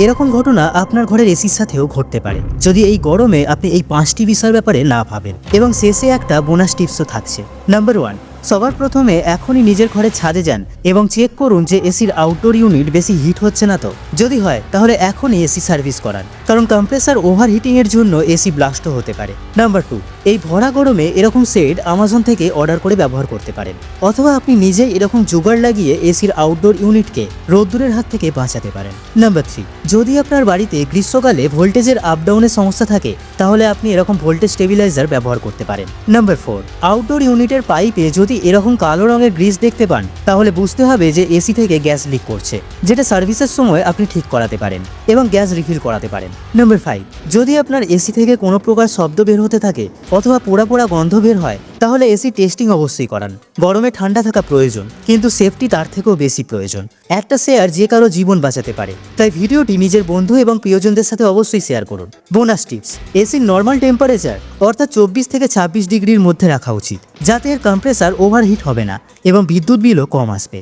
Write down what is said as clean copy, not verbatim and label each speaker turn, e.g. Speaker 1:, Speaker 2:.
Speaker 1: এরকম ঘটনা আপনার ঘরের এসির সাথেও ঘটতে পারে যদি এই গরমে আপনি এই 5টি বিষয়ের ব্যাপারে না ভাবেন। এবং শেষে একটা বোনাস টিপসও থাকছে। নাম্বার 1, সবার প্রথমে এখনই নিজের ঘরে ছাদে যান এবং চেক করুন যে এসির আউটডোর ইউনিট বেশি হিট হচ্ছে না তো। যদি হয় তাহলে এখনই এসি সার্ভিস করান, কারণ কম্প্রেসার ওভারহিটিং এর জন্য এসি ব্লাস্টও হতে পারে। নাম্বার 2, এই ভরা গরমে এরকম সেট আমাজন থেকে অর্ডার করে ব্যবহার করতে পারেন, অথবা আপনি নিজেই এরকম জোগাড় লাগিয়ে এসির আউটডোর ইউনিটকে রোদ্দুরের হাত থেকে বাঁচাতে পারেন। নাম্বার 3, যদি আপনার বাড়িতে গ্রীষ্মকালে ভোল্টেজের আপ ডাউনের সমস্যা থাকে তাহলে আপনি এরকম ভোল্টেজ স্টেবিলাইজার ব্যবহার করতে পারেন। নাম্বার 4, আউটডোর ইউনিটের পাইপে যদি এরকম কালো রঙের গ্রিস দেখতে পান তাহলে বুঝতে হবে যে এসি থেকে গ্যাস লিক করছে, যেটা সার্ভিসের সময় আপনি ঠিক করাতে পারেন এবং গ্যাস রিফিল করাতে পারেন। নাম্বার 5, যদি আপনার এসি থেকে কোনো প্রকার শব্দ বের হতে থাকে অথবা পোড়া পোড়া গন্ধ বের হয় তাহলে এসি টেস্টিং অবশ্যই করান। গরমে ঠান্ডা থাকা প্রয়োজন, কিন্তু সেফটি তার থেকেও বেশি প্রয়োজন। একটা শেয়ার যে কারো জীবন বাঁচাতে পারে, তাই ভিডিওটি নিজের বন্ধু এবং প্রিয়জনদের সাথে অবশ্যই শেয়ার করুন। বোনাস টিপস, এসির নর্মাল টেম্পারেচার অর্থাৎ 24 থেকে 26 ডিগ্রির মধ্যে রাখা উচিত, যাতে এর কম্প্রেসার ওভারহিট হবে না এবং বিদ্যুৎ বিলও কম আসবে।